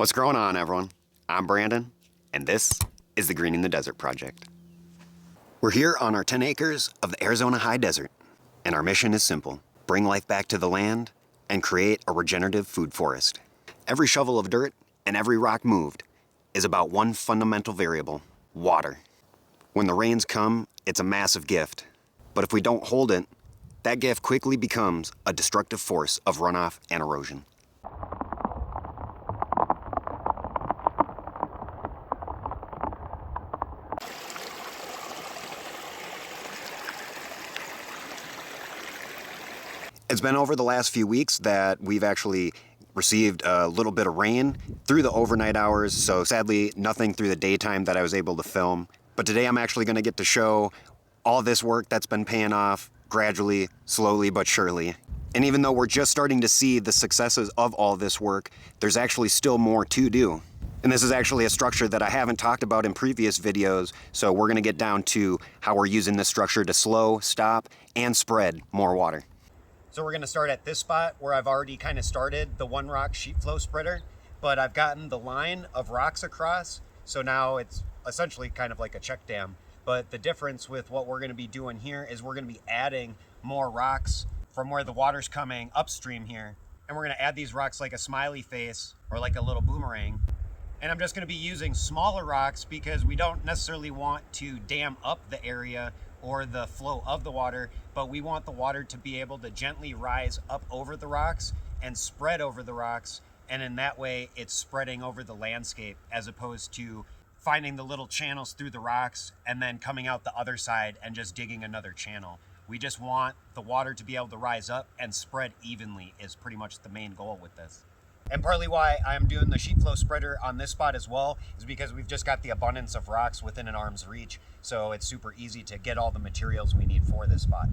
What's going on, everyone? I'm Brandon, and this is the Greening the Desert Project. We're here on our 10 acres of the Arizona High Desert, and our mission is simple: bring life back to the land and create a regenerative food forest. Every shovel of dirt and every rock moved is about one fundamental variable: water. When the rains come, it's a massive gift, but if we don't hold it, that gift quickly becomes a destructive force of runoff and erosion. It's been over the last few weeks that we've actually received a little bit of rain through the overnight hours, so sadly nothing through the daytime that I was able to film. But today I'm actually going to get to show all this work that's been paying off gradually, slowly but surely. And even though we're just starting to see the successes of all this work, there's actually still more to do. And this is actually a structure that I haven't talked about in previous videos, so we're going to get down to how we're using this structure to slow, stop, and spread more water. So we're going to start at this spot where I've already kind of started the one rock sheet flow spreader, but I've gotten the line of rocks across, so now it's essentially kind of like a check dam. But the difference with what we're going to be doing here is we're going to be adding more rocks from where the water's coming upstream here, and we're going to add these rocks like a smiley face or like a little boomerang. And I'm just going to be using smaller rocks because we don't necessarily want to dam up the area or the flow of the water, but we want the water to be able to gently rise up over the rocks and spread over the rocks, and in that way it's spreading over the landscape as opposed to finding the little channels through the rocks and then coming out the other side and just digging another channel. We just want the water to be able to rise up and spread evenly is pretty much the main goal with this. And partly why I'm doing the sheet flow spreader on this spot as well is because we've just got the abundance of rocks within an arm's reach, so it's super easy to get all the materials we need for this spot.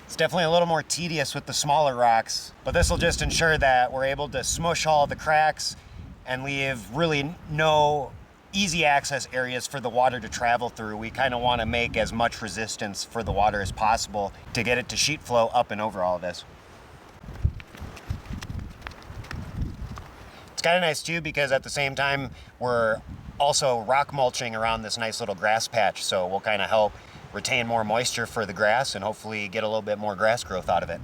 It's definitely a little more tedious with the smaller rocks, but this will just ensure that we're able to smush all the cracks and leave really no easy access areas for the water to travel through. We kind of want to make as much resistance for the water as possible to get it to sheet flow up and over all of this. It's kind of nice too because at the same time we're also rock mulching around this nice little grass patch, so we'll kind of help retain more moisture for the grass and hopefully get a little bit more grass growth out of it.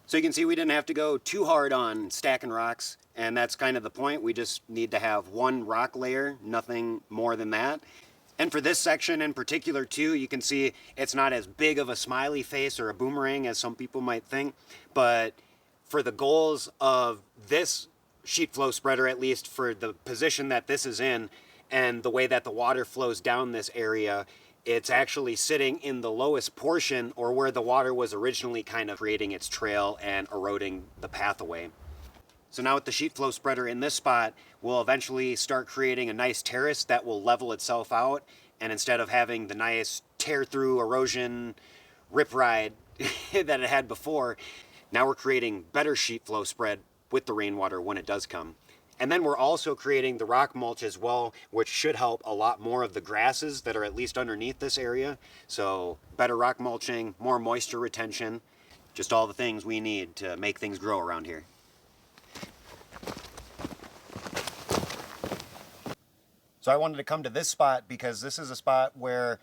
So you can see we didn't have to go too hard on stacking rocks, and that's kind of the point. We just need to have one rock layer, nothing more than that. And for this section in particular too, you can see it's not as big of a smiley face or a boomerang as some people might think, but for the goals of this sheet flow spreader, at least for the position that this is in and the way that the water flows down this area, it's actually sitting in the lowest portion, or where the water was originally kind of creating its trail and eroding the path away. So now with the sheet flow spreader in this spot, we'll eventually start creating a nice terrace that will level itself out, and instead of having the nice tear through erosion rip ride that it had before, now we're creating better sheet flow spread with the rainwater when it does come. And then we're also creating the rock mulch as well, which should help a lot more of the grasses that are at least underneath this area. So better rock mulching, more moisture retention, just all the things we need to make things grow around here. So I wanted to come to this spot because this is a spot where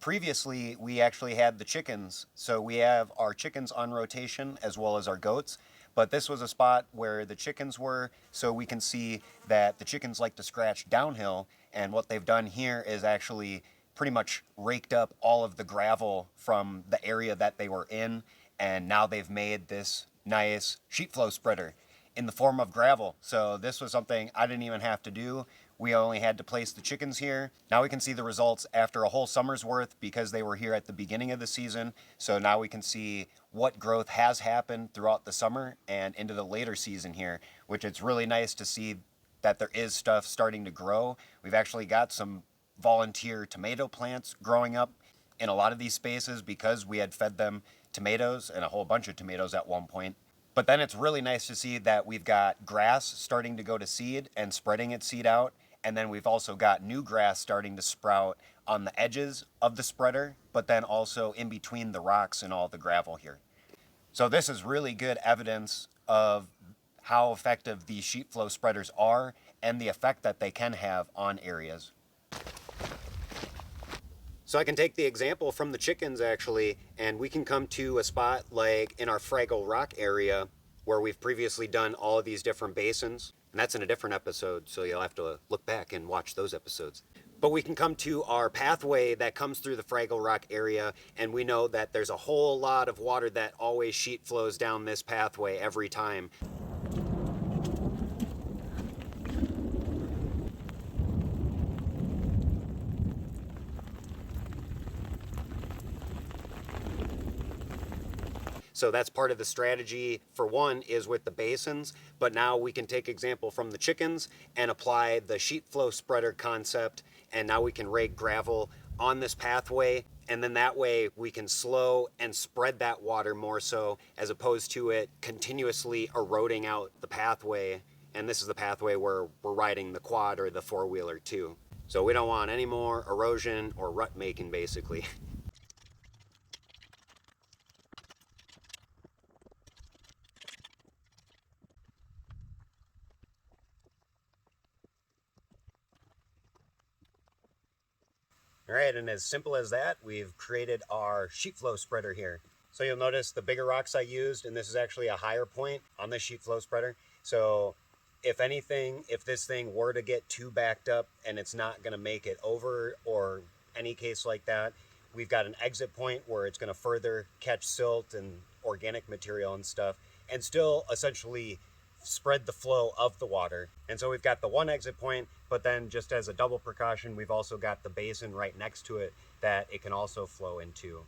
previously we actually had the chickens. So we have our chickens on rotation as well as our goats. But this was a spot where the chickens were, so we can see that the chickens like to scratch downhill, and what they've done here is actually pretty much raked up all of the gravel from the area that they were in, and now they've made this nice sheet flow spreader in the form of gravel. So this was something I didn't even have to do. We only had to place the chickens here. Now we can see the results after a whole summer's worth because they were here at the beginning of the season. So now we can see what growth has happened throughout the summer and into the later season here, which it's really nice to see that there is stuff starting to grow. We've actually got some volunteer tomato plants growing up in a lot of these spaces because we had fed them tomatoes and a whole bunch of tomatoes at one point. But then it's really nice to see that we've got grass starting to go to seed and spreading its seed out. And then we've also got new grass starting to sprout on the edges of the spreader, but then also in between the rocks and all the gravel here. So this is really good evidence of how effective these sheet flow spreaders are and the effect that they can have on areas. So I can take the example from the chickens actually, and we can come to a spot like in our Fraggle Rock area where we've previously done all of these different basins. And that's in a different episode, so you'll have to look back and watch those episodes. But we can come to our pathway that comes through the Fraggle Rock area, and we know that there's a whole lot of water that always sheet flows down this pathway every time. So that's part of the strategy for one is with the basins, but now we can take example from the chickens and apply the sheet flow spreader concept, and now we can rake gravel on this pathway, and then that way we can slow and spread that water more so as opposed to it continuously eroding out the pathway. And this is the pathway where we're riding the quad or the four-wheeler too. So we don't want any more erosion or rut making basically. All right, and as simple as that, we've created our sheet flow spreader here. So you'll notice the bigger rocks I used, and this is actually a higher point on the sheet flow spreader. So if anything, if this thing were to get too backed up and it's not gonna make it over or any case like that, we've got an exit point where it's gonna further catch silt and organic material and stuff and still essentially spread the flow of the water. And so we've got the one exit point, but then just as a double precaution, we've also got the basin right next to it that it can also flow into.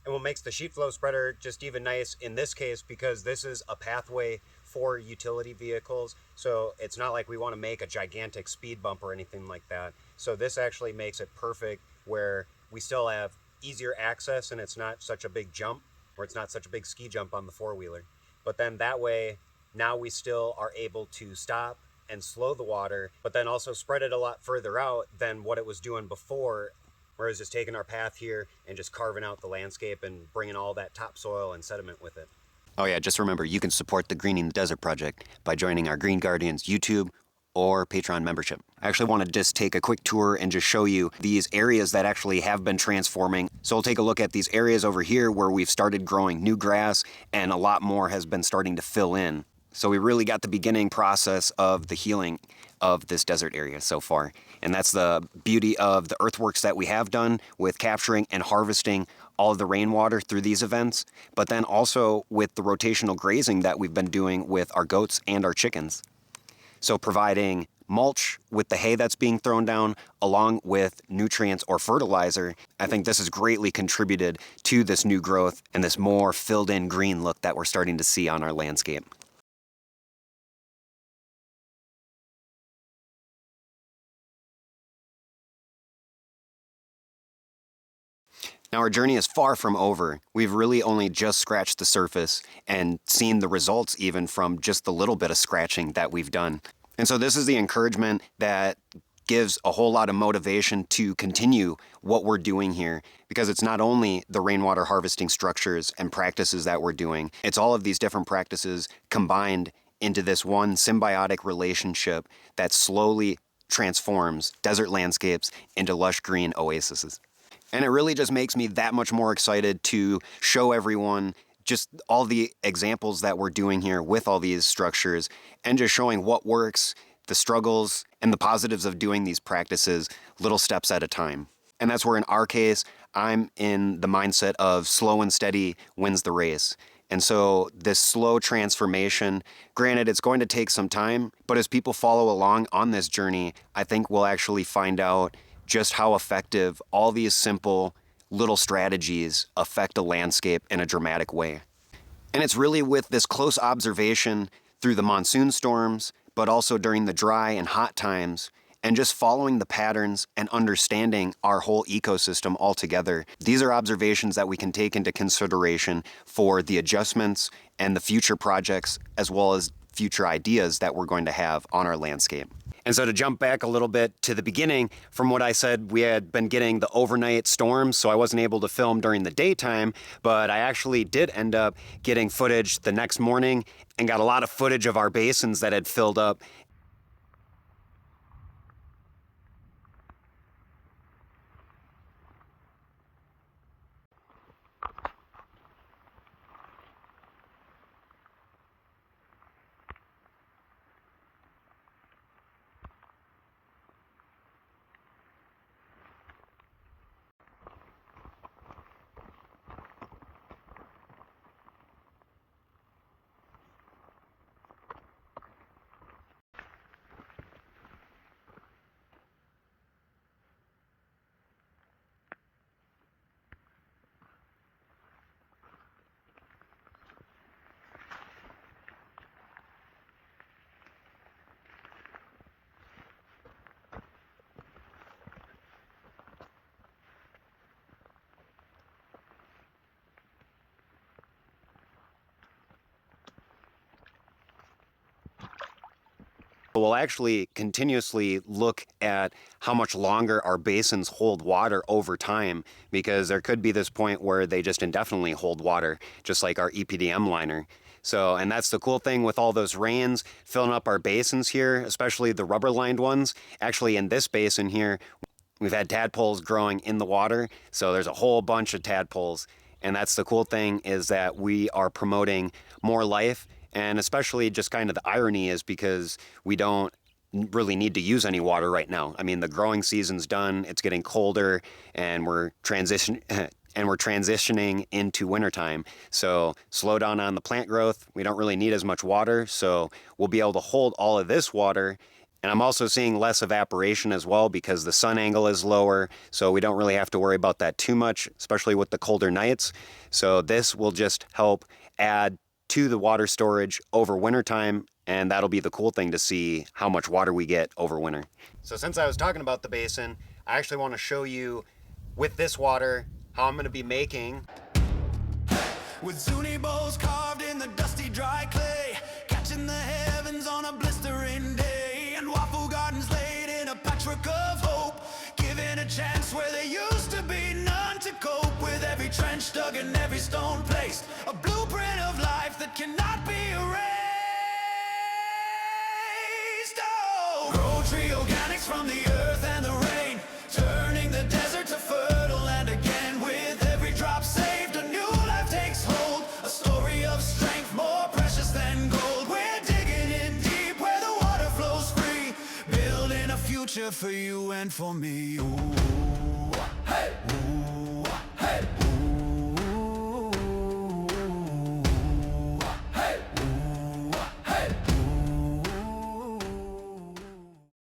And what makes the sheet flow spreader just even nice in this case, because this is a pathway for utility vehicles, so it's not like we want to make a gigantic speed bump or anything like that. So this actually makes it perfect where we still have easier access and it's not such a big jump, or it's not such a big ski jump on the four-wheeler. But then that way, now we still are able to stop and slow the water, but then also spread it a lot further out than what it was doing before, whereas just taking our path here and just carving out the landscape and bringing all that topsoil and sediment with it. Oh yeah, just remember, you can support the Greening the Desert project by joining our Green Guardians YouTube or Patreon membership. I actually want to just take a quick tour and just show you these areas that actually have been transforming. So we'll take a look at these areas over here where we've started growing new grass and a lot more has been starting to fill in. So we really got the beginning process of the healing of this desert area so far. And that's the beauty of the earthworks that we have done with capturing and harvesting all of the rainwater through these events, but then also with the rotational grazing that we've been doing with our goats and our chickens. So providing mulch with the hay that's being thrown down along with nutrients or fertilizer, I think this has greatly contributed to this new growth and this more filled in green look that we're starting to see on our landscape. Now our journey is far from over. We've really only just scratched the surface and seen the results even from just the little bit of scratching that we've done. And so this is the encouragement that gives a whole lot of motivation to continue what we're doing here, because it's not only the rainwater harvesting structures and practices that we're doing, it's all of these different practices combined into this one symbiotic relationship that slowly transforms desert landscapes into lush green oases. And it really just makes me that much more excited to show everyone just all the examples that we're doing here with all these structures and just showing what works, the struggles, and the positives of doing these practices little steps at a time. And that's where in our case, I'm in the mindset of slow and steady wins the race. And so this slow transformation, granted, it's going to take some time, but as people follow along on this journey, I think we'll actually find out just how effective all these simple little strategies affect a landscape in a dramatic way. And it's really with this close observation through the monsoon storms, but also during the dry and hot times, and just following the patterns and understanding our whole ecosystem altogether. These are observations that we can take into consideration for the adjustments and the future projects, as well as future ideas that we're going to have on our landscape. And so to jump back a little bit to the beginning, from what I said, we had been getting the overnight storms, so I wasn't able to film during the daytime, but I actually did end up getting footage the next morning and got a lot of footage of our basins that had filled up. We'll actually continuously look at how much longer our basins hold water over time, because there could be this point where they just indefinitely hold water, just like our EPDM liner. So, and that's the cool thing with all those rains filling up our basins here, especially the rubber lined ones. Actually, in this basin here, we've had tadpoles growing in the water. So there's a whole bunch of tadpoles. And that's the cool thing, is that we are promoting more life. And especially just kind of the irony is because we don't really need to use any water right now. I mean, the growing season's done, it's getting colder, and we're transitioning into wintertime. So slow down on the plant growth. We don't really need as much water, so we'll be able to hold all of this water. And I'm also seeing less evaporation as well because the sun angle is lower, so we don't really have to worry about that too much, especially with the colder nights. So this will just help add to the water storage over wintertime, and that'll be the cool thing to see how much water we get over winter. So since I was talking about the basin, I actually want to show you with this water how I'm going to be making. With Zuni bowls carved in the dusty dry clay, catching the heavens on a blistering day, and waffle gardens laid in a patchwork of hope, giving a chance where there used to be none to cope with. Every trench dug and every stone placed, a blueprint of life that cannot be erased. Oh, Growtreeorganics from the earth and the rain, turning the desert to fertile land again. With every drop saved, a new life takes hold, a story of strength more precious than gold. We're digging in deep where the water flows free, building a future for you and for me. Ooh, hey. Ooh.